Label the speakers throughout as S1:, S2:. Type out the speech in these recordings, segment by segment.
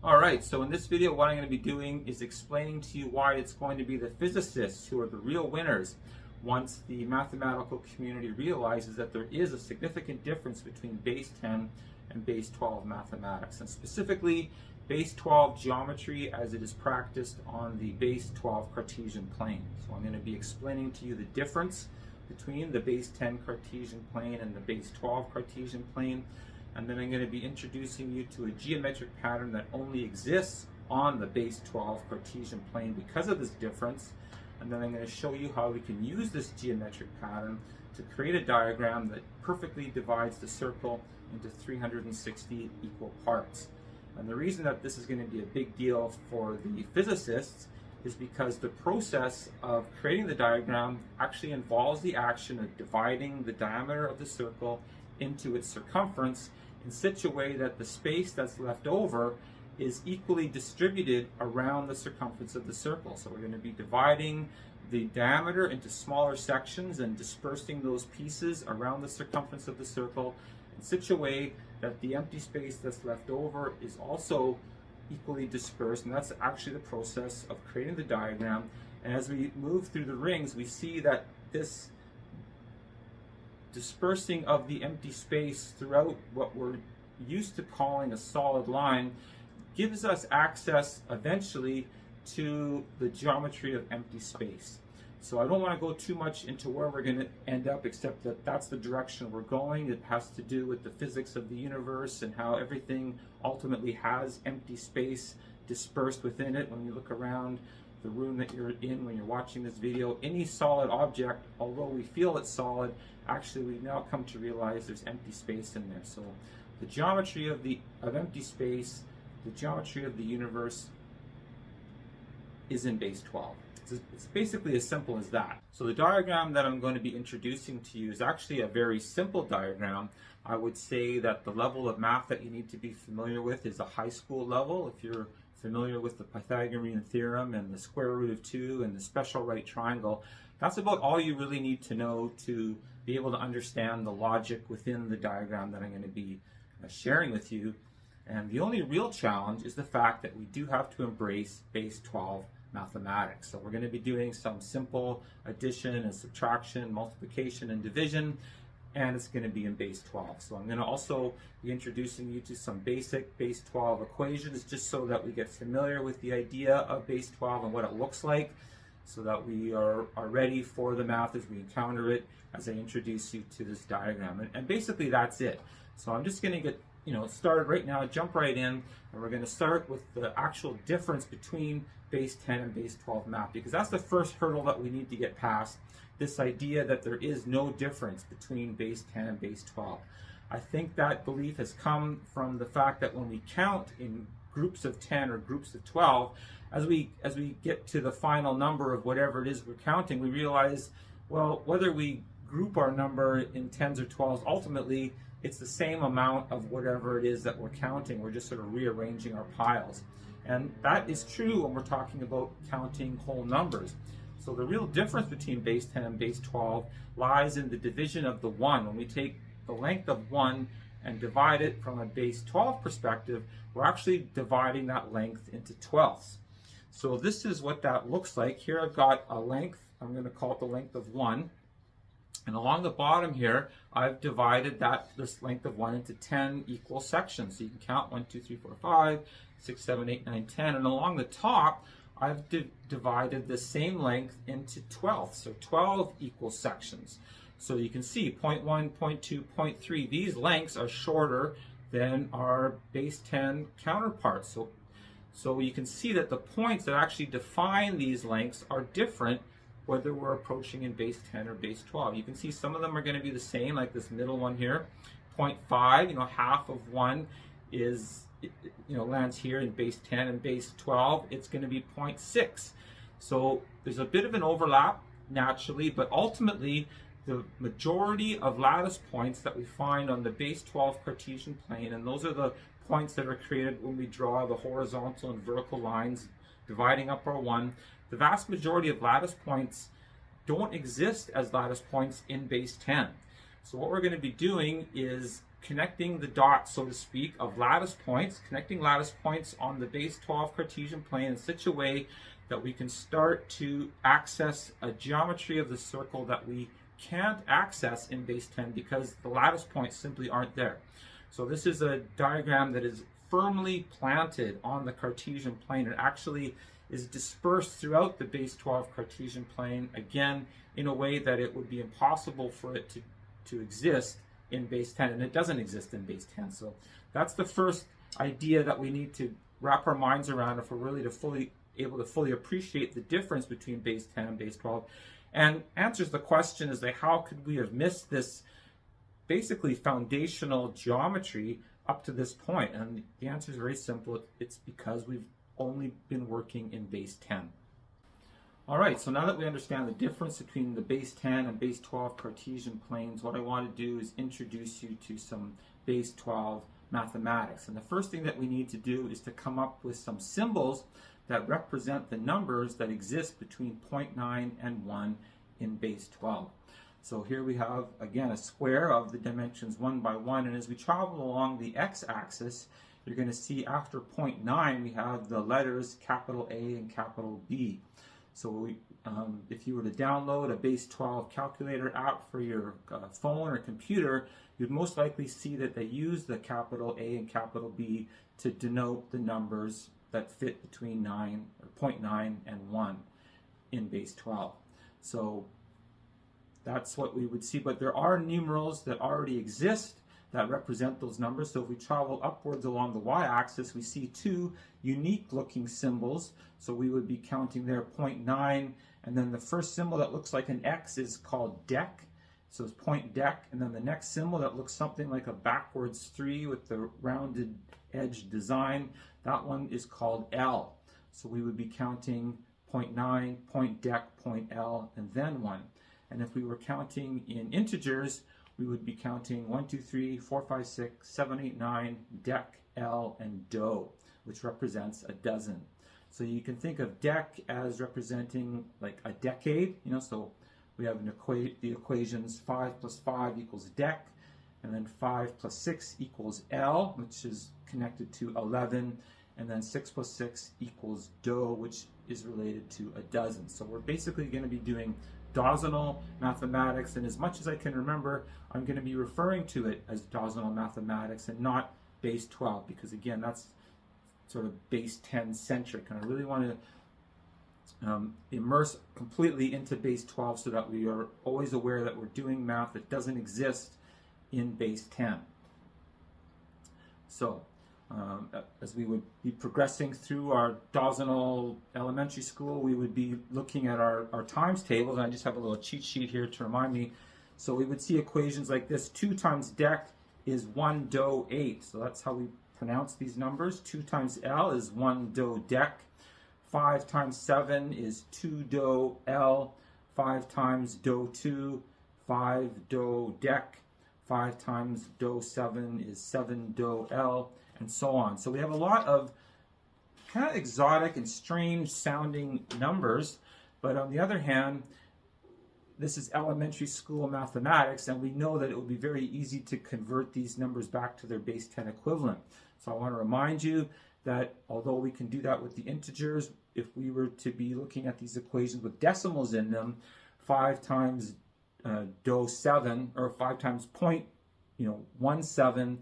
S1: Alright, so in this video what I'm going to be doing is explaining to you why it's going to be the physicists who are the real winners once the mathematical community realizes that there is a significant difference between base 10 and base 12 mathematics, and specifically base 12 geometry as it is practiced on the base 12 Cartesian plane. So I'm going to be explaining to you the difference between the base 10 Cartesian plane and the base 12 Cartesian plane. And then I'm going to be introducing you to a geometric pattern that only exists on the base 12 Cartesian plane because of this difference. And then I'm going to show you how we can use this geometric pattern to create a diagram that perfectly divides the circle into 360 equal parts. And the reason that this is going to be a big deal for the physicists is because the process of creating the diagram actually involves the action of dividing the diameter of the circle into its circumference in such a way that the space that's left over is equally distributed around the circumference of the circle. So we're going to be dividing the diameter into smaller sections and dispersing those pieces around the circumference of the circle in such a way that the empty space that's left over is also equally dispersed, and that's actually the process of creating the diagram. And as we move through the rings, we see that this dispersing of the empty space throughout what we're used to calling a solid line gives us access eventually to the geometry of empty space. So I don't want to go too much into where we're going to end up, except that that's the direction we're going. It has to do with the physics of the universe and how everything ultimately has empty space dispersed within it. When you look around the room that you're in when you're watching this video, any solid object, although we feel it's solid, actually we've now come to realize there's empty space in there. So the geometry of empty space, the geometry of the universe is in base 12. It's basically as simple as that. So the diagram that I'm going to be introducing to you is actually a very simple diagram. I would say that the level of math that you need to be familiar with is a high school level. If you're familiar with the Pythagorean theorem and the square root of 2 and the special right triangle, that's about all you really need to know to be able to understand the logic within the diagram that I'm going to be sharing with you. And the only real challenge is the fact that we do have to embrace base 12 mathematics. So we're going to be doing some simple addition and subtraction, multiplication and division, and it's going to be in base 12. So I'm going to also be introducing you to some basic base 12 equations, just so that we get familiar with the idea of base 12 and what it looks like, so that we are ready for the math as we encounter it as I introduce you to this diagram. And basically that's it. So I'm just going to get started right now, jump right in, and we're going to start with the actual difference between base 10 and base 12 math, because that's the first hurdle that we need to get past, this idea that there is no difference between base 10 and base 12. I think that belief has come from the fact that when we count in groups of 10 or groups of 12, as we get to the final number of whatever it is we're counting, we realize, well, whether we group our number in 10s or 12s, ultimately it's the same amount of whatever it is that we're counting. We're just sort of rearranging our piles. And that is true when we're talking about counting whole numbers. So the real difference between base 10 and base 12 lies in the division of the 1. When we take the length of 1 and divide it from a base 12 perspective, we're actually dividing that length into 12ths. So this is what that looks like. Here I've got a length, I'm going to call it the length of 1. And along the bottom here, I've divided this length of 1 into 10 equal sections. So you can count 1, 2, 3, 4, 5, 6, 7, 8, 9, 10. And along the top, I've divided the same length into 12ths, so 12 equal sections. So you can see 0.1, 0.2, 0.3, these lengths are shorter than our base 10 counterparts. So you can see that the points that actually define these lengths are different whether we're approaching in base 10 or base 12. You can see some of them are going to be the same, like this middle one here, 0.5, half of 1 is, lands here in base 10, and base 12, it's going to be 0.6. So there's a bit of an overlap naturally, but ultimately the majority of lattice points that we find on the base 12 Cartesian plane, and those are the points that are created when we draw the horizontal and vertical lines dividing up our 1, the vast majority of lattice points don't exist as lattice points in base 10. So what we're going to be doing is connecting the dots, so to speak, of lattice points, connecting lattice points on the base 12 Cartesian plane in such a way that we can start to access a geometry of the circle that we can't access in base 10 because the lattice points simply aren't there. So this is a diagram that is firmly planted on the Cartesian plane. It actually is dispersed throughout the base 12 Cartesian plane, again, in a way that it would be impossible for it to exist in base 10, and it doesn't exist in base 10. So that's the first idea that we need to wrap our minds around if we're really able to fully appreciate the difference between base 10 and base 12, and answers the question is that how could we have missed this basically foundational geometry up to this point? And the answer is very simple. It's because we've only been working in base 10. All right, so now that we understand the difference between the base 10 and base 12 Cartesian planes, what I want to do is introduce you to some base 12 mathematics. And the first thing that we need to do is to come up with some symbols that represent the numbers that exist between 0.9 and 1 in base 12. So here we have, again, a square of the dimensions 1 by 1, and as we travel along the x-axis, you're going to see after 0.9 we have the letters capital A and capital B. So if you were to download a base 12 calculator app for your phone or computer, you'd most likely see that they use the capital A and capital B to denote the numbers that fit between 0.9 and 1 in base 12. So that's what we would see, but there are numerals that already exist that represent those numbers. So if we travel upwards along the y-axis, we see two unique looking symbols. So we would be counting there 0.9, and then the first symbol that looks like an X is called dec. So it's point dec, and then the next symbol that looks something like a backwards 3 with the rounded edge design, that one is called L. So we would be counting 0.9, point dec, point L, and then 1. And if we were counting in integers, we would be counting 1, 2, 3, 4, 5, 6, 7, 8, 9, dec, L, and do, which represents a dozen. So you can think of dec as representing like a decade, so we have the equations 5 plus 5 equals dec, and then 5 plus 6 equals L, which is connected to 11, and then 6 plus 6 equals do, which is related to a dozen. So we're basically going to be doing Dozenal mathematics, and as much as I can remember, I'm going to be referring to it as Dozenal mathematics and not base 12, because again, that's sort of base 10 centric, and I really want to immerse completely into base 12 so that we are always aware that we're doing math that doesn't exist in base 10. So as we would be progressing through our Dozenal elementary school, we would be looking at our times tables, and I just have a little cheat sheet here to remind me. So we would see equations like this: 2 times dec is 1 do 8. So that's how we pronounce these numbers. 2 times L is 1 do dec. 5 times 7 is 2 do L. 5 times do 2, 5 do dec. 5 times do 7 is 7 do L, and so on. So we have a lot of kind of exotic and strange sounding numbers, but on the other hand, this is elementary school mathematics, and we know that it will be very easy to convert these numbers back to their base 10 equivalent. So I want to remind you that although we can do that with the integers, if we were to be looking at these equations with decimals in them, 5 times do 7, or 5 times 0.17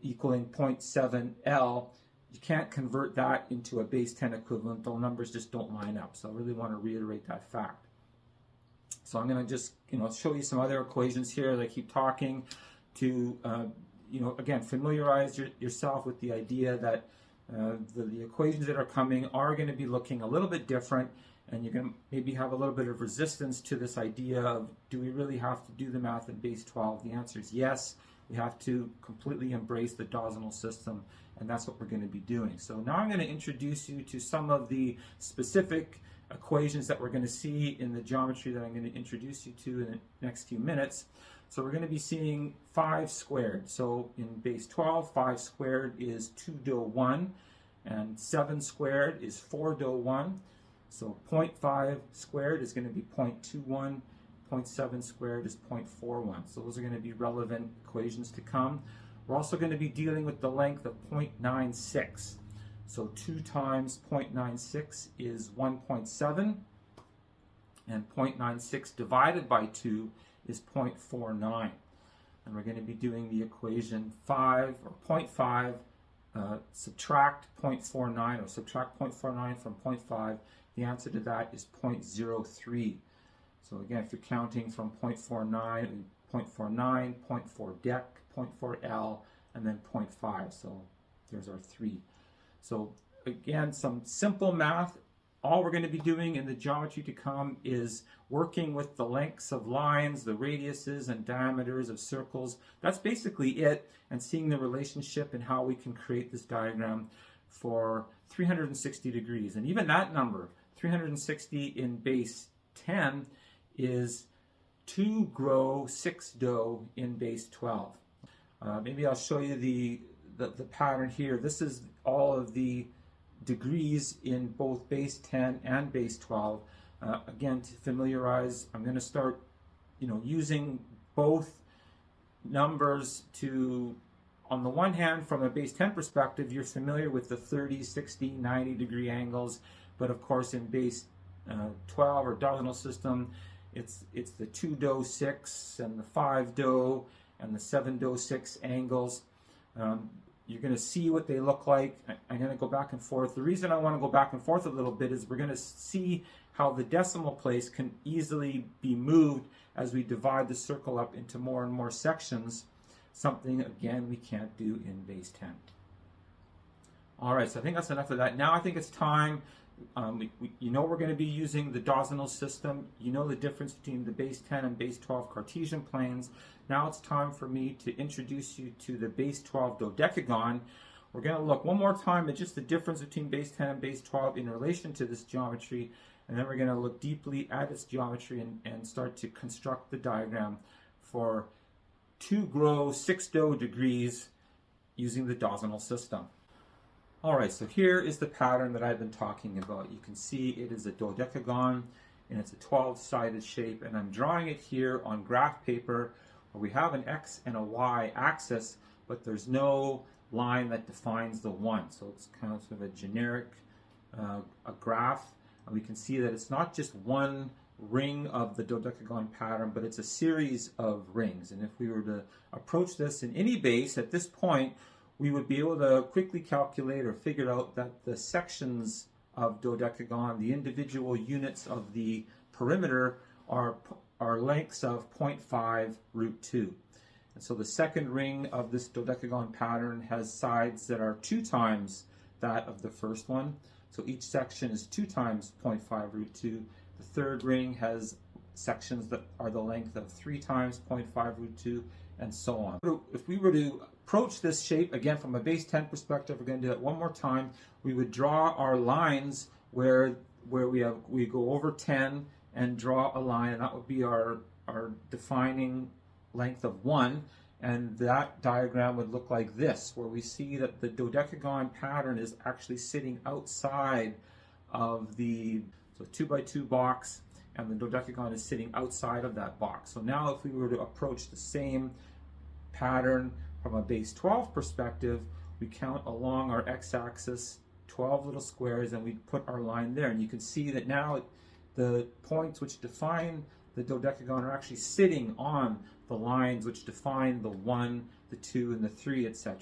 S1: equaling 0.7 L, you can't convert that into a base 10 equivalent. Those numbers just don't line up. So I really want to reiterate that fact. So I'm going to just show you some other equations here as I keep talking to again familiarize yourself with the idea that the equations that are coming are going to be looking a little bit different, and you're going to maybe have a little bit of resistance to this idea of, do we really have to do the math in base 12? The answer is yes. We have to completely embrace the Dozenal system, and that's what we're going to be doing. So now I'm going to introduce you to some of the specific equations that we're going to see in the geometry that I'm going to introduce you to in the next few minutes. So we're going to be seeing 5 squared. So in base 12, 5 squared is 2 do 1, and 7 squared is 4 do 1. So 0.5 squared is going to be 0.21, 0.7 squared is 0.41. So those are going to be relevant equations to come. We're also going to be dealing with the length of 0.96. So 2 times 0.96 is 1.7, and 0.96 divided by 2 is 0.49. And we're going to be doing the equation 5, or 0.5, subtract 0.49, or subtract 0.49 from 0.5. The answer to that is 0.03. So again, if you're counting from 0.49, 0.49, 0.4 dec, 0.4 L, and then 0.5. So there's our 3. So again, some simple math. All we're going to be doing in the geometry to come is working with the lengths of lines, the radiuses and diameters of circles. That's basically it, and seeing the relationship and how we can create this diagram for 360 degrees. And even that number, 360 in base 10, is 2 grow 6 do in base 12. Maybe I'll show you the pattern here. This is all of the degrees in both base 10 and base 12. Again, to familiarize, I'm going to start using both numbers to, on the one hand, from a base 10 perspective, you're familiar with the 30, 60, 90 degree angles, but of course in base 12 or Dozenal system, it's the 2 do 6 and the 5 do and the 7 do 6 angles. You're going to see what they look like. I'm going to go back and forth. The reason I want to go back and forth a little bit is we're going to see how the decimal place can easily be moved as we divide the circle up into more and more sections, something, again, we can't do in base 10. All right, so I think that's enough of that. Now I think it's time. You know we're going to be using the Dozenal system. You know the difference between the base 10 and base 12 Cartesian planes. Now it's time for me to introduce you to the base 12 dodecagon. We're going to look one more time at just the difference between base 10 and base 12 in relation to this geometry, and then we're going to look deeply at its geometry and start to construct the diagram for 2 grow 6 do degrees using the Dozenal system. Alright, so here is the pattern that I've been talking about. You can see it is a dodecagon, and it's a 12-sided shape, and I'm drawing it here on graph paper where we have an x and a y axis, but there's no line that defines the one. So it's kind of sort of a generic a graph, and we can see that it's not just one ring of the dodecagon pattern, but it's a series of rings. And if we were to approach this in any base at this point, we would be able to quickly calculate or figure out that the sections of dodecagon, the individual units of the perimeter, are lengths of 0.5 root 2. And so the second ring of this dodecagon pattern has sides that are 2 times that of the first one. So each section is 2 times 0.5 root 2. The third ring has sections that are the length of 3 times 0.5 root 2, and so on. If we were to approach this shape, again from a base 10 perspective, we're going to do it one more time. We would draw our lines where we go over 10 and draw a line, and that would be our defining length of 1. And that diagram would look like this, where we see that the dodecagon pattern is actually sitting outside of the 2x2 box, and the dodecagon is sitting outside of that box. So now if we were to approach the same pattern from a base 12 perspective, we count along our x-axis 12 little squares, and we put our line there. And you can see that now the points which define the dodecagon are actually sitting on the lines which define the 1, the 2, and the 3, etc.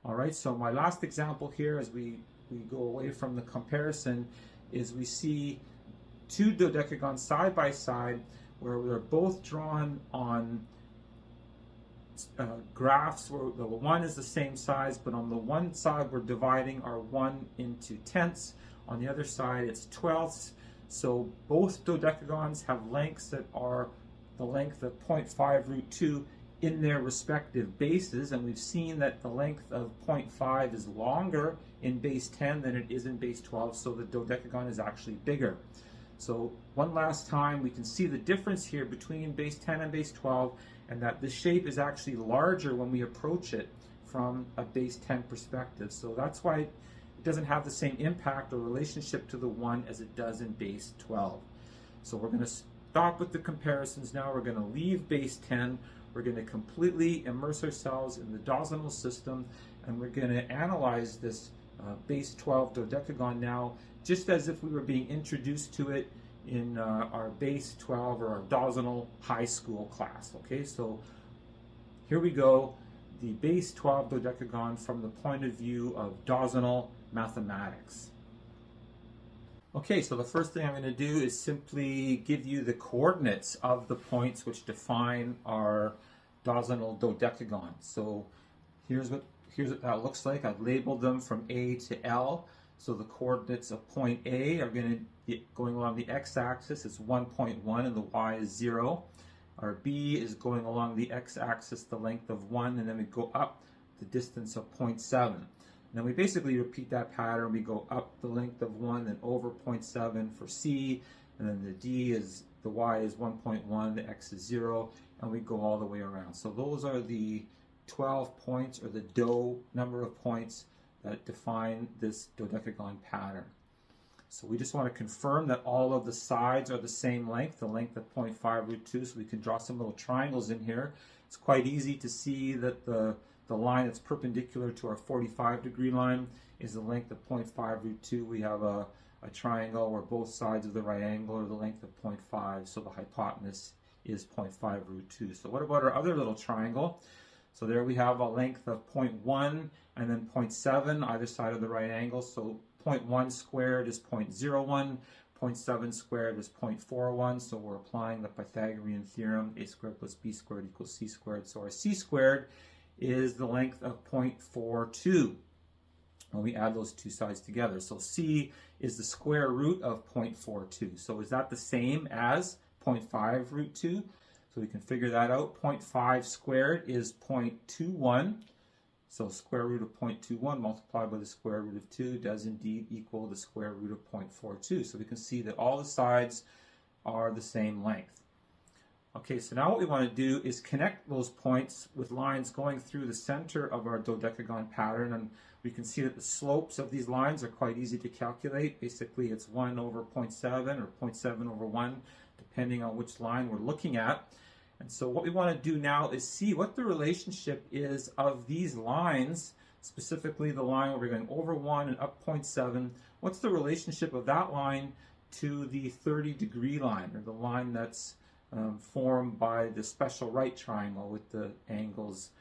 S1: All right, so my last example here as we go away from the comparison is we see 2 dodecagons side by side where they're both drawn on graphs where the one is the same size, but on the one side we're dividing our 1 into tenths, on the other side it's twelfths. So both dodecagons have lengths that are the length of 0.5 root 2 in their respective bases, and we've seen that the length of 0.5 is longer in base 10 than it is in base 12, so the dodecagon is actually bigger. So one last time, we can see the difference here between base 10 and base 12, and that the shape is actually larger when we approach it from a base 10 perspective. So that's why it doesn't have the same impact or relationship to the 1 as it does in base 12. So we're going to stop with the comparisons now. We're going to leave base 10. We're going to completely immerse ourselves in the Dozenal system, and we're going to analyze this base 12 dodecagon now, just as if we were being introduced to it in our base 12 or our Dozenal high school class. Okay, so here we go, the base 12 dodecagon from the point of view of Dozenal mathematics. Okay, so the first thing I'm going to do is simply give you the coordinates of the points which define our Dozenal dodecagon. So here's what that looks like. I've labeled them from A to L. So the coordinates of point A are going to be going along the x-axis. It's 1.1 and the y is 0. Our B is going along the x-axis, the length of 1, and then we go up the distance of 0.7. And then we basically repeat that pattern. We go up the length of 1 and over 0.7 for C, and then the D is, the Y is 1.1, the X is 0, and we go all the way around. So those are the 12 points, or the DO number of points, that define this dodecagon pattern. So we just want to confirm that all of the sides are the same length, the length of 0.5 root 2, so we can draw some little triangles in here. It's quite easy to see that the line that's perpendicular to our 45-degree line is the length of 0.5 root 2. We have a triangle where both sides of the right angle are the length of 0.5, so the hypotenuse is 0.5 root 2. So what about our other little triangle? So there we have a length of 0.1 and then 0.7 either side of the right angle. So 0.1 squared is 0.01, 0.7 squared is 0.41. So we're applying the Pythagorean theorem, a squared plus b squared equals c squared. So our c squared is the length of 0.42 when we add those two sides together. So c is the square root of 0.42. So is that the same as 0.5 root 2? So we can figure that out. 0.5 squared is 0.21. So square root of 0.21 multiplied by the square root of 2 does indeed equal the square root of 0.42. So we can see that all the sides are the same length. Okay, so now what we want to do is connect those points with lines going through the center of our dodecagon pattern, and we can see that the slopes of these lines are quite easy to calculate. Basically, it's 1 over 0.7 or 0.7 over 1, depending on which line we're looking at. And so what we want to do now is see what the relationship is of these lines, specifically the line where we're going over 1 and up 0.7. What's the relationship of that line to the 30-degree line, or the line that's formed by the special right triangle with the angles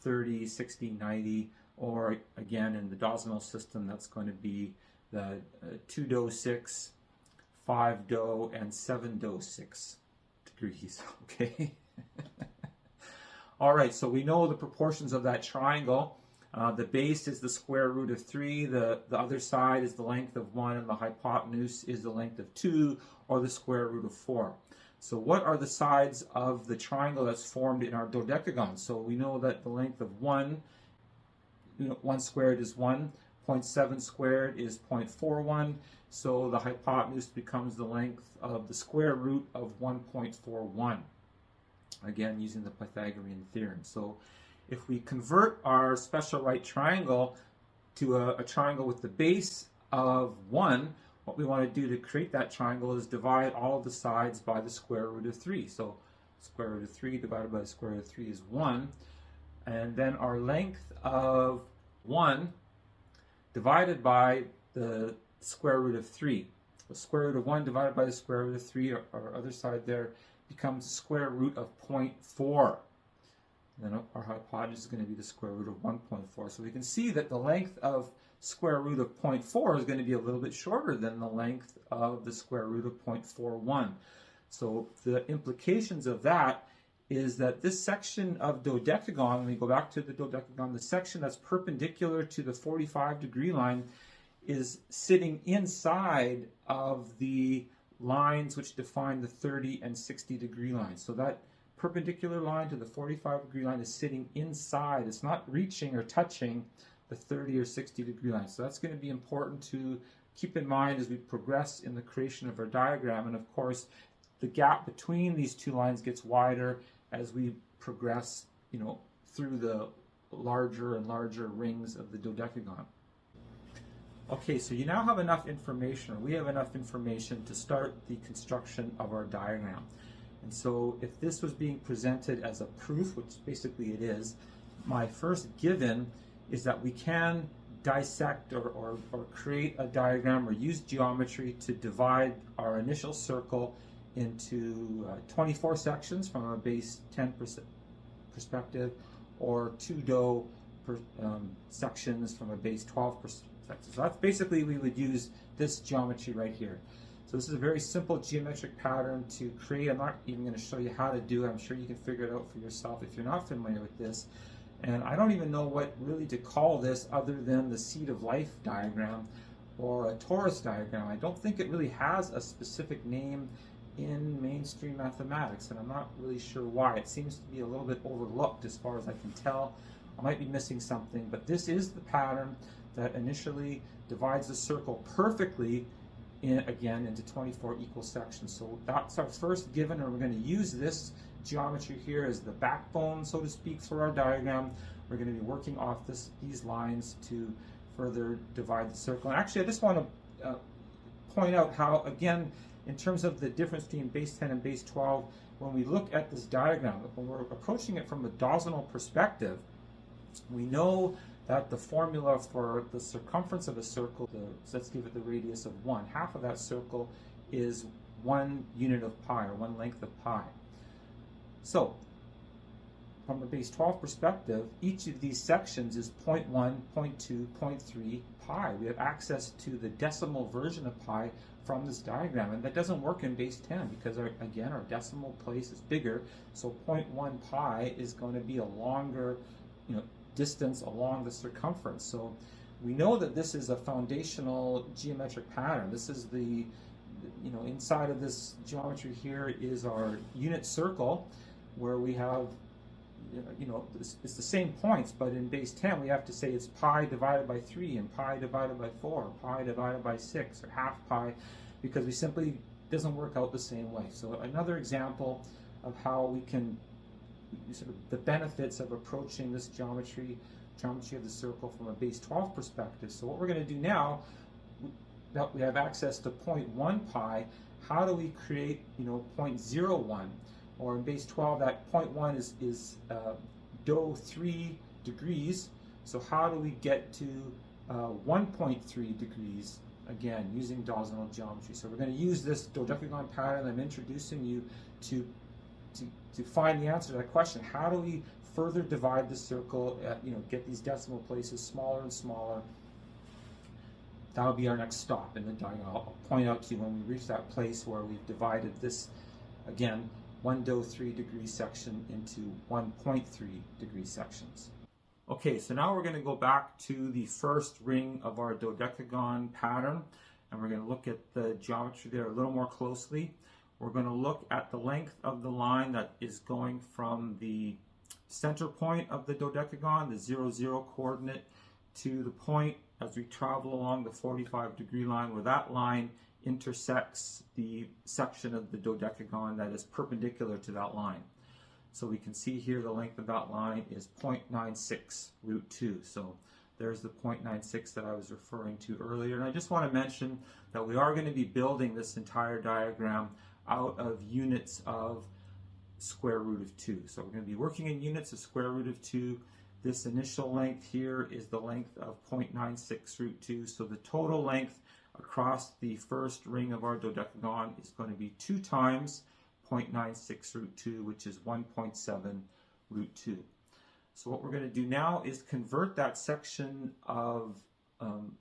S1: 30, 60, 90, or again in the Dozenal system that's going to be the 2 do 6, 5 do, and 7 do 6 degrees. Okay. All right, so we know the proportions of that triangle. The base is the square root of 3, the other side is the length of 1, and the hypotenuse is the length of 2, or the square root of 4. So what are the sides of the triangle that's formed in our dodecagon? So we know that the length of 1 squared is 1, 0.7 squared is 0.41, so the hypotenuse becomes the length of the square root of 1.41, again using the Pythagorean theorem. So if we convert our special right triangle to a triangle with the base of 1, what we want to do to create that triangle is divide all of the sides by the square root of 3. So square root of 3 divided by the square root of 3 is 1. And then our length of 1 divided by the square root of 3. The square root of 1 divided by the square root of 3, our other side there, becomes the square root of 0.4. Then our hypotenuse is going to be the square root of 1.4. So we can see that the length of square root of 0.4 is going to be a little bit shorter than the length of the square root of 0.41. So the implications of that is that this section of dodecagon, when we go back to the dodecagon, the section that's perpendicular to the 45-degree line is sitting inside of the lines which define the 30 and 60-degree lines. So that perpendicular line to the 45-degree line is sitting inside. It's not reaching or touching the 30 or 60-degree line. So that's going to be important to keep in mind as we progress in the creation of our diagram. And of course, the gap between these two lines gets wider as we progress, through the larger and larger rings of the dodecagon. Okay, so you now have enough information, or we have enough information to start the construction of our diagram. And so if this was being presented as a proof, which basically it is, my first given is that we can dissect or create a diagram or use geometry to divide our initial circle into 24 sections from a base 10 perspective, or 2 dou sections from a base 12 perspective. So that's basically, we would use this geometry right here. So this is a very simple geometric pattern to create. I'm not even going to show you how to do it. I'm sure you can figure it out for yourself if you're not familiar with this. And I don't even know what really to call this other than the seed of life diagram or a torus diagram. I don't think it really has a specific name in mainstream mathematics, and I'm not really sure why. It seems to be a little bit overlooked as far as I can tell. I might be missing something, but this is the pattern that initially divides the circle perfectly again into 24 equal sections. So that's our first given, and we're going to use this geometry here as the backbone, so to speak, for our diagram. We're going to be working off these lines to further divide the circle. And actually, I just want to point out how, again, in terms of the difference between base 10 and base 12, when we look at this diagram, when we're approaching it from a Dozenal perspective, we know that the formula for the circumference of a circle, so let's give it the radius of 1, half of that circle is 1 unit of pi, or 1 length of pi. So, from a base 12 perspective, each of these sections is 0.1, 0.2, 0.3 pi. We have access to the decimal version of pi from this diagram, and that doesn't work in base 10 because, again, our decimal place is bigger, so 0.1 pi is going to be a longer distance along the circumference. So we know that this is a foundational geometric pattern. This is the, inside of this geometry here is our unit circle, where we have, it's the same points, but in base 10 we have to say it's pi divided by 3 and pi divided by 4, pi divided by 6, or half pi, because we simply doesn't work out the same way. So another example of how we can sort of the benefits of approaching this geometry of the circle from a base 12 perspective. So what we're going to do now, that we have access to 0.1 pi, how do we create 0.01? Or in base 12, that 0.1 is dou 3 degrees. So how do we get to 1.3 degrees, again, using Dozenal geometry? So we're going to use this dodecagon pattern I'm introducing you to find the answer to that question. How do we further divide the circle, get these decimal places smaller and smaller? That'll be our next stop in the diagram. I'll point out to you when we reach that place where we've divided this, again, 1 dou 3 degree section into 1.3 degree sections. Okay, so now we're going to go back to the first ring of our dodecagon pattern, and we're going to look at the geometry there a little more closely. We're going to look at the length of the line that is going from the center point of the dodecagon, the 0, 0 coordinate, to the point as we travel along the 45 degree line, where that line intersects the section of the dodecagon that is perpendicular to that line. So we can see here the length of that line is 0.96 root 2. So there's the 0.96 that I was referring to earlier. And I just want to mention that we are going to be building this entire diagram out of units of square root of 2. So we're going to be working in units of square root of 2. This initial length here is the length of 0.96 root 2. So the total length across the first ring of our dodecagon is going to be 2 times 0.96 root 2, which is 1.7 root 2. So what we're going to do now is convert that section of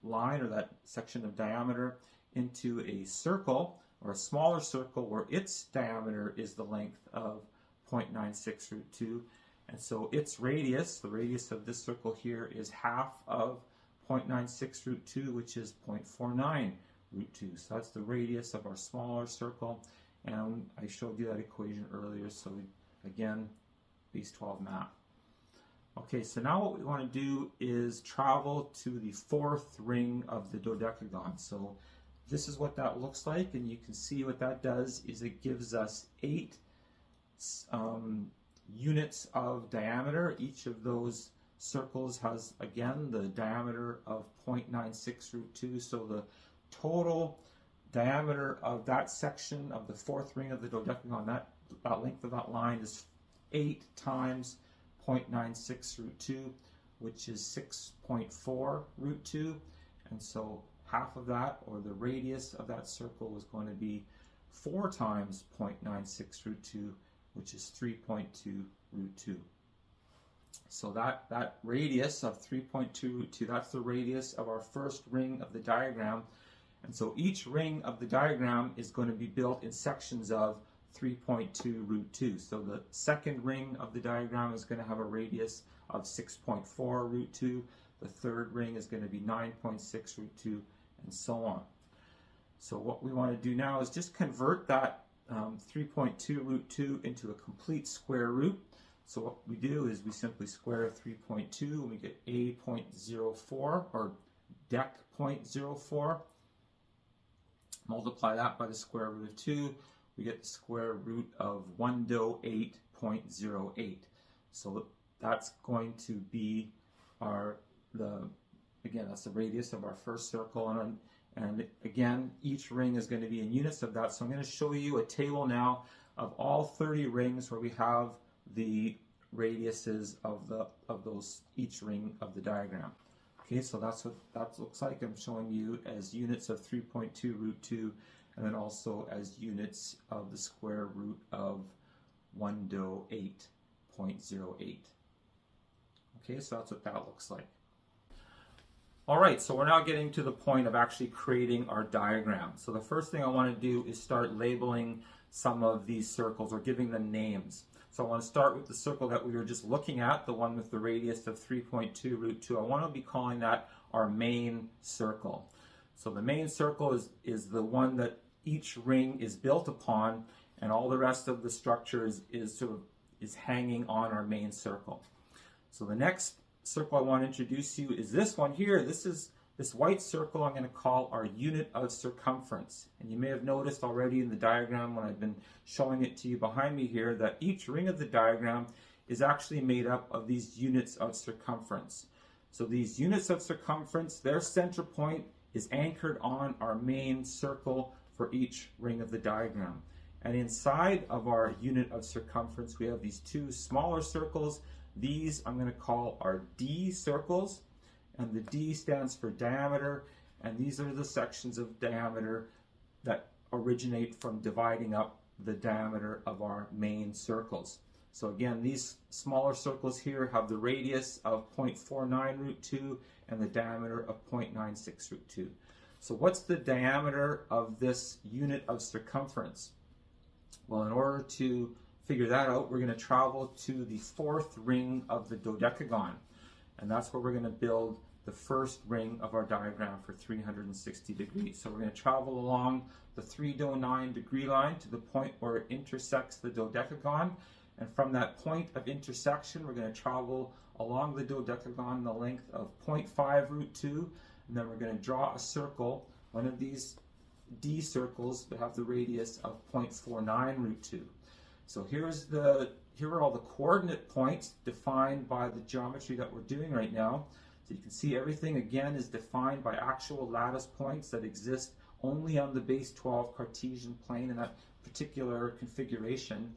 S1: line, or that section of diameter, into a circle, or a smaller circle, where its diameter is the length of 0.96 root 2. And so its radius, the radius of this circle here, is half of 0.96 root 2, which is 0.49 root 2. So that's the radius of our smaller circle. And I showed you that equation earlier, so again, base 12 math. Okay, so now what we want to do is travel to the fourth ring of the dodecagon. So this is what that looks like, and you can see what that does is it gives us 8 units of diameter. Each of those circles has, again, the diameter of 0.96 root 2. So the total diameter of that section of the fourth ring of the dodecagon, that length of that line is 8 times 0.96 root 2, which is 6.4 root 2. And so half of that, or the radius of that circle, is going to be 4 times 0.96 root 2, which is 3.2 root 2. So that radius of 3.2 root 2, that's the radius of our first ring of the diagram. And so each ring of the diagram is going to be built in sections of 3.2 root 2. So the second ring of the diagram is going to have a radius of 6.4 root 2. The third ring is going to be 9.6 root 2, and so on. So what we want to do now is just convert that 3.2 root 2 into a complete square root. So what we do is we simply square 3.2 and we get a.04, or dec 0.04. Multiply that by the square root of 2, we get the square root of 108.08. So that's going to be again, that's the radius of our first circle, and again, each ring is going to be in units of that. So I'm going to show you a table now of all 30 rings where we have the radiuses of those each ring of the diagram. Okay, so that's what that looks like. I'm showing you as units of 3.2 root 2, and then also as units of the square root of 108.08. Okay, so that's what that looks like. All right, so we're now getting to the point of actually creating our diagram. So the first thing I want to do is start labeling some of these circles, or giving them names. So I want to start with the circle that we were just looking at, the one with the radius of 3.2 root 2. I want to be calling that our main circle. So the main circle is the one that each ring is built upon, and all the rest of the structure is hanging on our main circle. So the next circle I want to introduce you is this one here. This white circle I'm going to call our unit of circumference. And you may have noticed already in the diagram when I've been showing it to you behind me here that each ring of the diagram is actually made up of these units of circumference. So these units of circumference, their center point is anchored on our main circle for each ring of the diagram. And inside of our unit of circumference, we have these two smaller circles. These I'm going to call our D circles, and the D stands for diameter, and these are the sections of diameter that originate from dividing up the diameter of our main circles. So again, these smaller circles here have the radius of 0.49 root 2 and the diameter of 0.96 root 2. So what's the diameter of this unit of circumference? Well, in order to figure that out, we're going to travel to the fourth ring of the dodecagon, and that's where we're going to build the first ring of our diagram for 360 degrees. So we're going to travel along the 309 degree line to the point where it intersects the dodecagon, and from that point of intersection we're going to travel along the dodecagon the length of 0.5 root 2, and then we're going to draw a circle, one of these D circles that have the radius of 0.49 root 2. So here are all the coordinate points defined by the geometry that we're doing right now. So you can see everything again is defined by actual lattice points that exist only on the base 12 Cartesian plane in that particular configuration.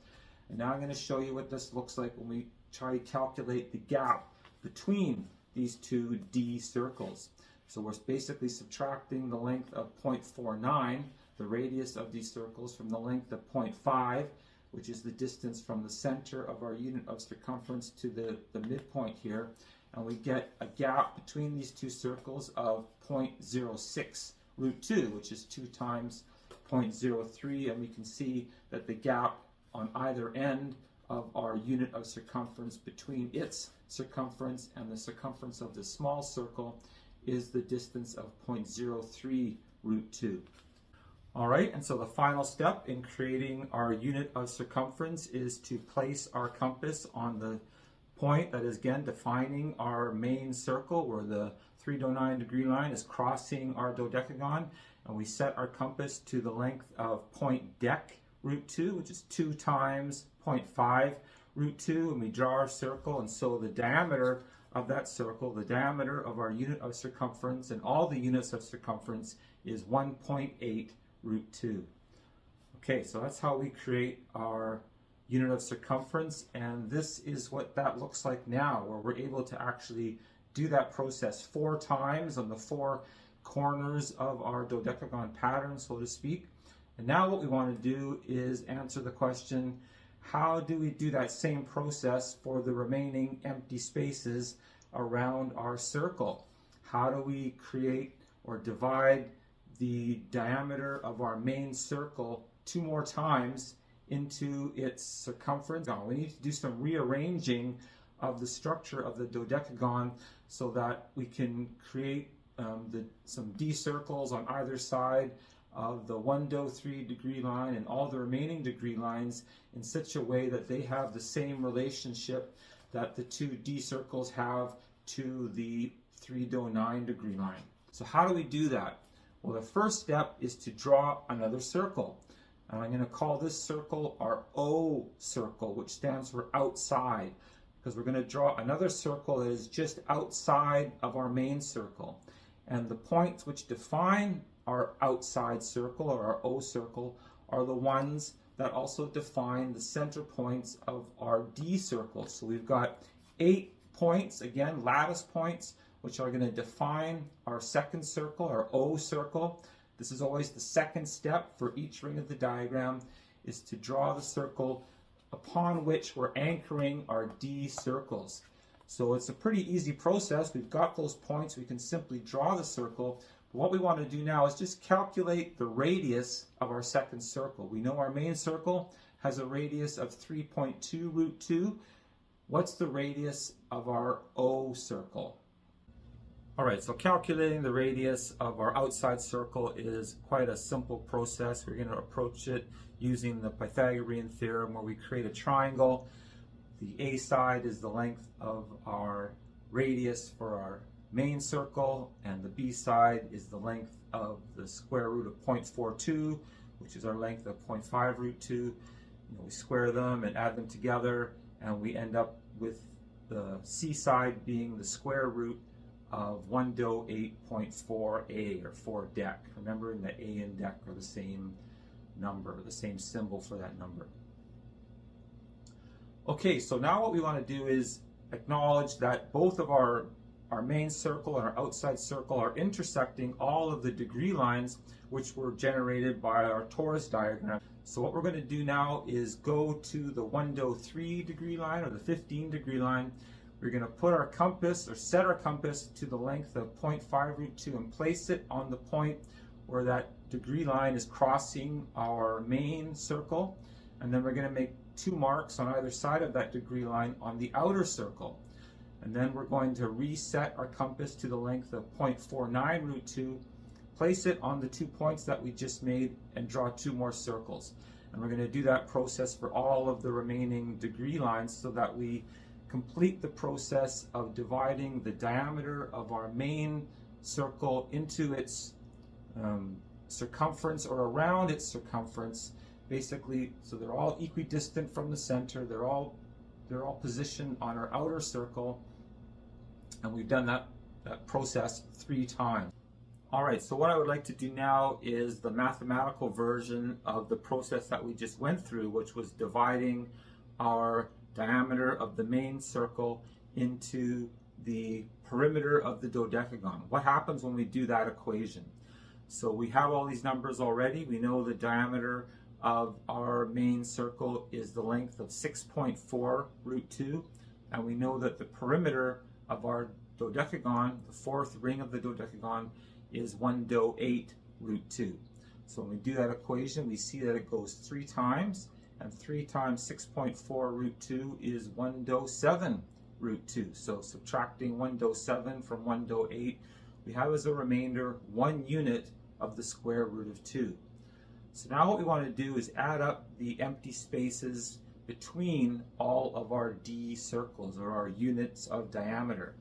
S1: And now I'm going to show you what this looks like when we try to calculate the gap between these two D circles. So we're basically subtracting the length of 0.49, the radius of these circles, from the length of 0.5, which is the distance from the center of our unit of circumference to the midpoint here, and we get a gap between these two circles of 0.06 root 2, which is 2 times 0.03, and we can see that the gap on either end of our unit of circumference between its circumference and the circumference of the small circle is the distance of 0.03 root 2. All right, and so the final step in creating our unit of circumference is to place our compass on the point that is again defining our main circle where the 309 degree line is crossing our dodecagon, and we set our compass to the length of point dec root 2, which is 2 times 0.5 root 2, and we draw our circle, and so the diameter of that circle, the diameter of our unit of circumference, and all the units of circumference is 1.8 root 2. Okay, so that's how we create our unit of circumference, and this is what that looks like now, where we're able to actually do that process 4 times on the 4 corners of our dodecagon pattern, so to speak. And now what we want to do is answer the question, how do we do that same process for the remaining empty spaces around our circle? How do we create or divide the diameter of our main circle 2 more times into its circumference? Now, we need to do some rearranging of the structure of the dodecagon so that we can create some D circles on either side of the 1 do 3 degree line and all the remaining degree lines in such a way that they have the same relationship that the 2 D circles have to the 3 do 9 degree line. So how do we do that? Well, the first step is to draw another circle. And I'm going to call this circle our O circle, which stands for outside, because we're going to draw another circle that is just outside of our main circle. And the points which define our outside circle, or our O circle, are the ones that also define the center points of our D circle. So we've got 8 points, again, lattice points, which are going to define our second circle, our O circle. This is always the second step for each ring of the diagram, is to draw the circle upon which we're anchoring our D circles. So it's a pretty easy process. We've got those points. We can simply draw the circle. But what we want to do now is just calculate the radius of our second circle. We know our main circle has a radius of 3.2 root 2. What's the radius of our O circle? All right, so calculating the radius of our outside circle is quite a simple process. We're going to approach it using the Pythagorean theorem, where we create a triangle. The A side is the length of our radius for our main circle, and the B side is the length of the square root of 0.42, which is our length of 0.5 root 2. We square them and add them together, and we end up with the C side being the square root of 1 do 8.4a, or 4 dec. Remember, the A and dec are the same number, the same symbol for that number. Okay, so now what we want to do is acknowledge that both of our main circle and our outside circle are intersecting all of the degree lines which were generated by our torus diagram. So what we're going to do now is go to the 1 do 3 degree line, or the 15 degree line. We're going to put our compass, or set our compass, to the length of 0.5 root 2 and place it on the point where that degree line is crossing our main circle. And then we're going to make 2 marks on either side of that degree line on the outer circle. And then we're going to reset our compass to the length of 0.49 root 2, place it on the 2 points that we just made, and draw 2 more circles. And we're going to do that process for all of the remaining degree lines so that we complete the process of dividing the diameter of our main circle into its circumference, or around its circumference, basically, so they're all equidistant from the center. They're all positioned on our outer circle, and we've done that process 3 times. All right, so what I would like to do now is the mathematical version of the process that we just went through, which was dividing our diameter of the main circle into the perimeter of the dodecagon. What happens when we do that equation? So we have all these numbers already. We know the diameter of our main circle is the length of 6.4 root 2, and we know that the perimeter of our dodecagon, the 4th ring of the dodecagon, is 1 do 8 root 2. So when we do that equation, we see that it goes 3 times, and 3 times 6.4 root 2 is 1 do 7 root 2. So subtracting 1 do 7 from 1 do 8, we have as a remainder 1 unit of the square root of 2. So now what we want to do is add up the empty spaces between all of our D circles, or our units of diameter.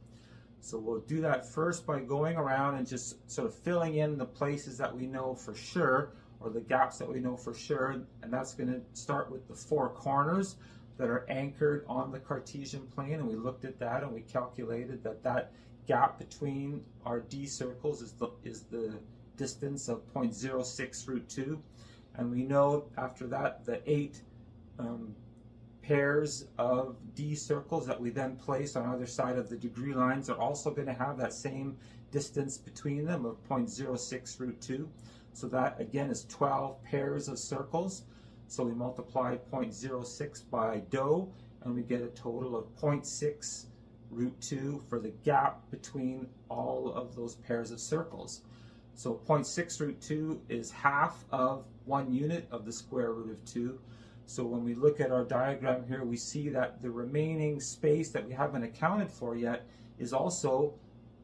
S1: So we'll do that first by going around and just sort of filling in the places that we know for sure, or the gaps that we know for sure, and that's going to start with the 4 corners. that are anchored on the Cartesian plane, and we looked at that and we calculated that that gap between our D circles is the distance of 0.06 root 2. And we know after that the 8 pairs of D circles that we then place on either side of the degree lines are also going to have that same distance between them of 0.06 root 2. So that again is 12 pairs of circles. So we multiply 0.06 by dou, and we get a total of 0.6 root 2 for the gap between all of those pairs of circles. So 0.6 root 2 is half of 1 unit of the square root of 2. So when we look at our diagram here, we see that the remaining space that we haven't accounted for yet is also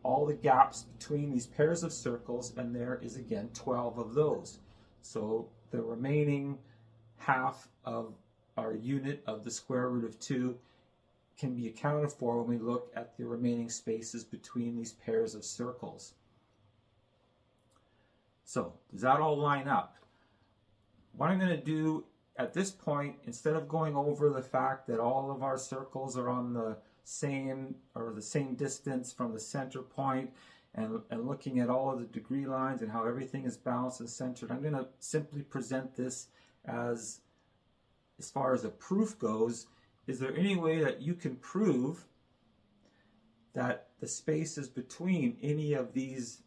S1: all the gaps between these pairs of circles, and there is again 12 of those. So the remaining half of our unit of the square root of 2 can be accounted for when we look at the remaining spaces between these pairs of circles. So does that all line up? What I'm going to do at this point, instead of going over the fact that all of our circles are on the same distance from the center point, and looking at all of the degree lines and how everything is balanced and centered, I'm going to simply present this as far as a proof goes. Is there any way that you can prove that the spaces between any of these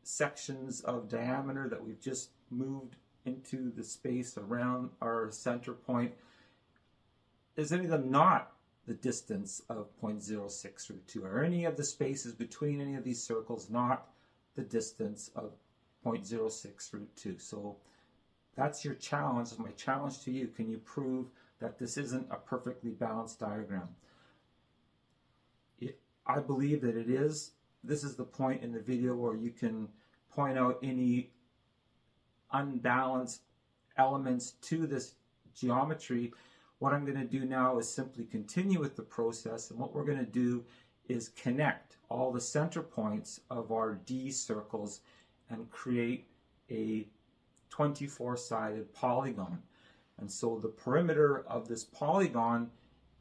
S1: sections of diameter that we've just moved into the space around our center point, is any of them not the distance of 0.06 root 2? Are any of the spaces between any of these circles not the distance of 0.06 root 2? So that's your challenge. My challenge to you. Can you prove that this isn't a perfectly balanced diagram? I believe that it is. This is the point in the video where you can point out any unbalanced elements to this geometry. What I'm going to do now is simply continue with the process, and what we're going to do is connect all the center points of our D circles and create a 24-sided polygon. And so the perimeter of this polygon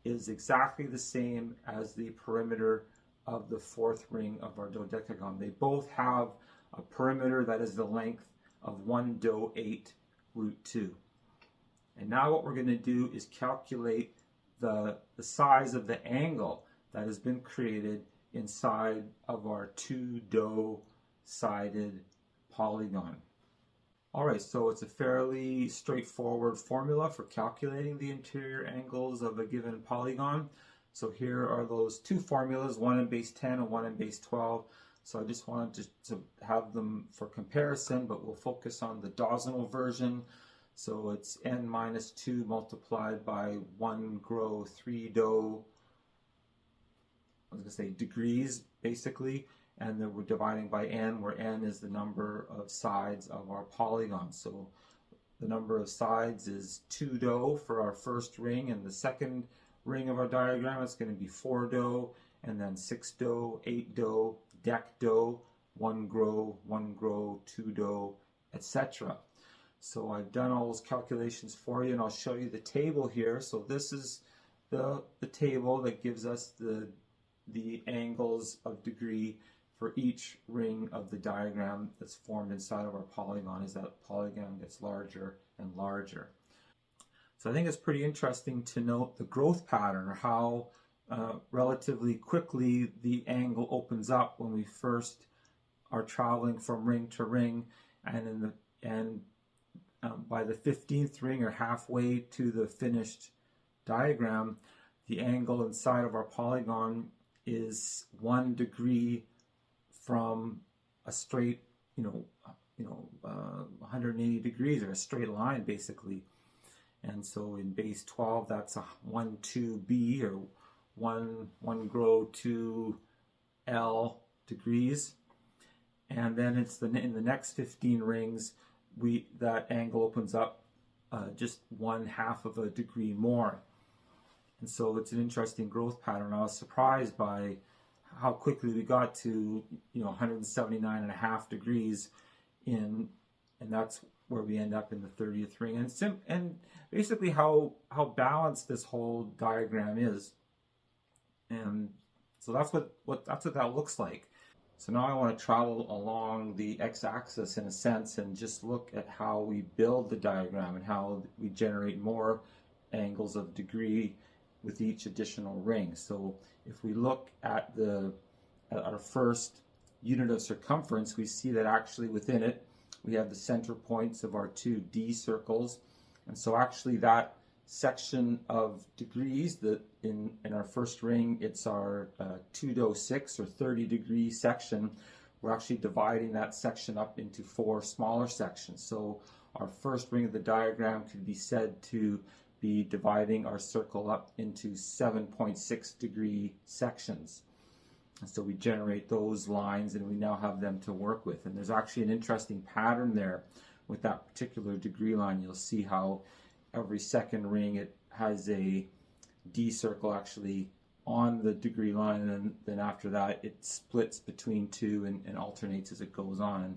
S1: is exactly the same as the perimeter of the fourth ring of our dodecagon. They both have a perimeter that is the length of 1 dou 8 root 2. And now what we're going to do is calculate the size of the angle that has been created inside of our 2 dou sided polygon. Alright, so it's a fairly straightforward formula for calculating the interior angles of a given polygon. So here are those two formulas, one in base 10 and one in base 12. So I just wanted to have them for comparison, but we'll focus on the Dozenal version. So it's n minus 2 multiplied by 1 grow 3 dou, I was going to say degrees, basically. And then we're dividing by n, where n is the number of sides of our polygon. So the number of sides is 2 dou for our first ring, and the second ring of our diagram is going to be 4 dou, and then 6 dou, 8 dou, dec dou, 1 grow, 2 dou, etc. So I've done all those calculations for you, and I'll show you the table here. So this is the table that gives us the angles of degree for each ring of the diagram that's formed inside of our polygon as that polygon gets larger and larger. So I think it's pretty interesting to note the growth pattern, or how relatively quickly the angle opens up when we first are traveling from ring to ring, and by the 15th ring, or halfway to the finished diagram, the angle inside of our polygon is 1 degree from a straight, 180 degrees, or a straight line basically. And so in base 12, that's a 1, 2b, or 1 grow 2 L degrees. And then it's in the next 15 rings, that angle opens up just 1/2 of a degree more. And so it's an interesting growth pattern. I was surprised by how quickly we got to 179.5 degrees in and that's where we end up in the 30th ring. And basically how balanced this whole diagram is. And so that's what that looks like. So now I want to travel along the x-axis in a sense and just look at how we build the diagram and how we generate more angles of degree with each additional ring. So if we look at our first unit of circumference, we see that actually within it we have the center points of our two D circles. And so actually that section of degrees that in our first ring, it's our 2-6 or 30-degree section. We're actually dividing that section up into 4 smaller sections. So our first ring of the diagram could be said to be dividing our circle up into 7.6 degree sections. And so we generate those lines and we now have them to work with. And there's actually an interesting pattern there with that particular degree line. You'll see how every second ring it has a D circle actually on the degree line, and then after that it splits between 2 and alternates as it goes on.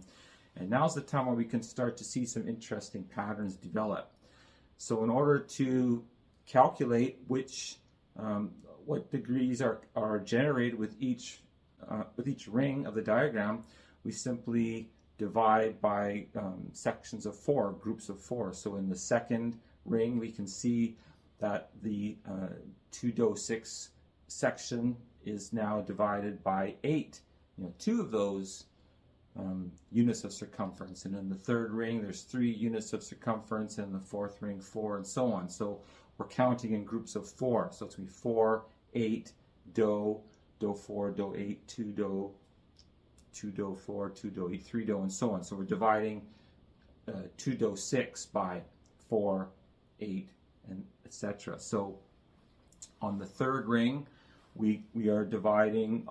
S1: And now's the time where we can start to see some interesting patterns develop. So in order to calculate what degrees are generated with each ring of the diagram, we simply divide by sections of 4, groups of 4. So in the second ring, we can see that the 2-6 section is now divided by 8. 2 of those units of circumference. And in the third ring, there's 3 units of circumference, and in the fourth ring, 4, and so on. So we're counting in groups of 4. So it's going to be 4, 8, do, do 4, do 8, 2 do, 2 do 4, 2 do 8, 3 do, and so on. So we're dividing 2-6 by 4, 8, and etc. So on the third ring, we are dividing.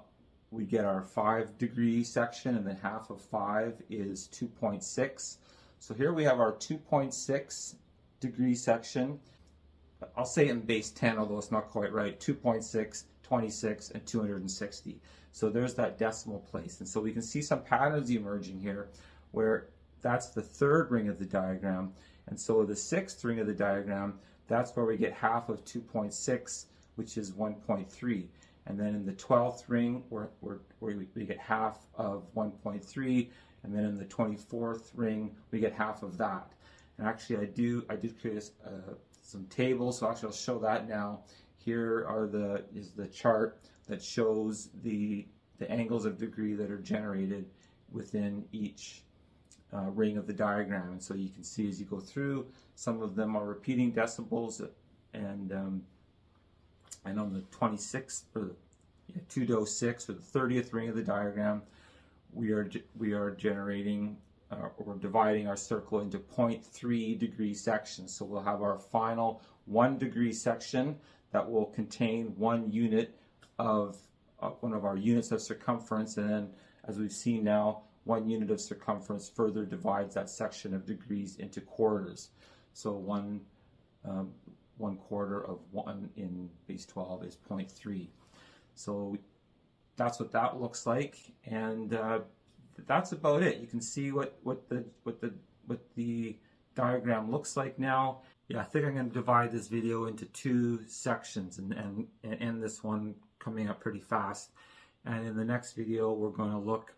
S1: We get our 5-degree section, and then half of 5 is 2.6. So here we have our 2.6 degree section. I'll say in base 10, although it's not quite right. 2.6, 26, and 260. So there's that decimal place. And so we can see some patterns emerging here where that's the third ring of the diagram. And so the sixth ring of the diagram, that's where we get half of 2.6, which is 1.3. And then in the 12th ring, we get half of 1.3. And then in the 24th ring, we get half of that. And actually, I did create some tables, so actually I'll show that now. Here is the chart that shows the angles of degree that are generated within each ring of the diagram. And so you can see as you go through, some of them are repeating decimals, and on the 26th or the 2-6 or the 30th ring of the diagram, we are generating or dividing our circle into 0.3 degree sections. So we'll have our final 1 degree section that will contain 1 unit of one of our units of circumference, and then as we've seen now, 1 unit of circumference further divides that section of degrees into quarters. So 1 quarter of 1 in base 12 is 0.3. So that's what that looks like, and that's about it. You can see what the diagram looks like now. Yeah, I think I'm going to divide this video into 2 sections and end this one coming up pretty fast. And in the next video, we're going to look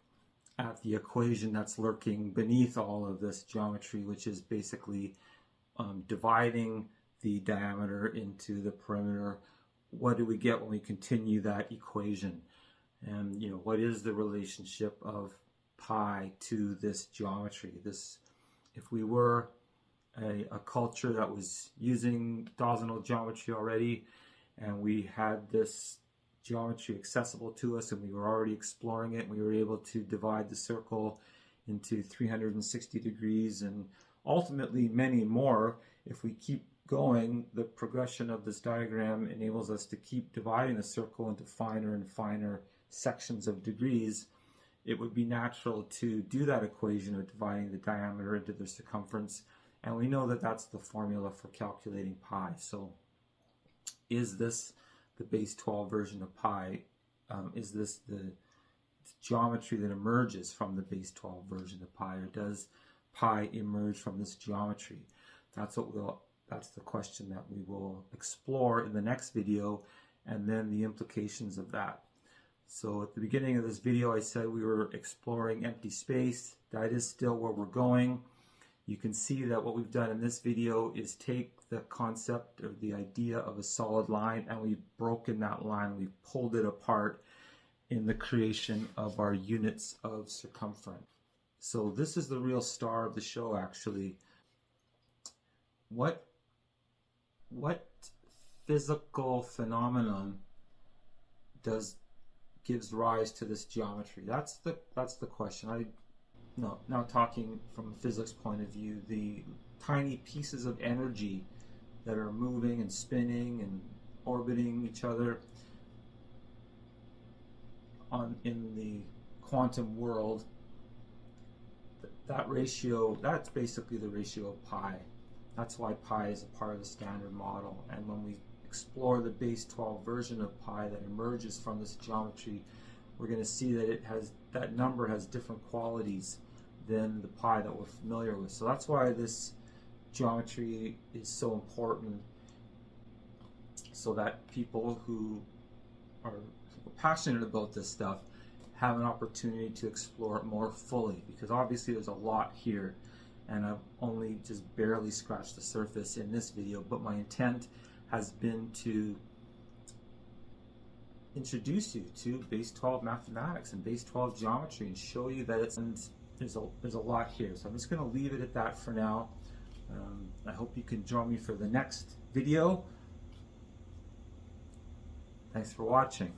S1: at the equation that's lurking beneath all of this geometry, which is basically dividing the diameter into the perimeter. What do we get when we continue that equation? And what is the relationship of pi to this geometry? If we were a culture that was using Dozenal geometry already, and we had this geometry accessible to us, and we were already exploring it, and we were able to divide the circle into 360 degrees and ultimately many more. If we keep going, the progression of this diagram enables us to keep dividing the circle into finer and finer sections of degrees. It would be natural to do that equation of dividing the diameter into the circumference, and we know that that's the formula for calculating pi. So is this the base 12 version of pi? Is this the geometry that emerges from the base 12 version of pi, or does pi emerge from this geometry? That's the question that we will explore in the next video, and then the implications of that. So at the beginning of this video, I said we were exploring empty space. That is still where we're going. You can see that what we've done in this video is take the concept or the idea of a solid line, and we've broken that line, we've pulled it apart in the creation of our units of circumference. So this is the real star of the show, actually. What physical phenomenon gives rise to this geometry? That's the question. Now talking from a physics point of view, the tiny pieces of energy that are moving and spinning and orbiting each other in the quantum world, that ratio, that's basically the ratio of pi. That's why pi is a part of the standard model. And when we explore the base 12 version of pi that emerges from this geometry, we're going to see that that number has different qualities than the pi that we're familiar with. So that's why this geometry is so important, so that people who are passionate about this stuff have an opportunity to explore it more fully, because obviously there's a lot here and I've only just barely scratched the surface in this video, but my intent has been to introduce you to base 12 mathematics and base 12 geometry and show you that there's a lot here. So I'm just going to leave it at that for now. I hope you can join me for the next video. Thanks for watching.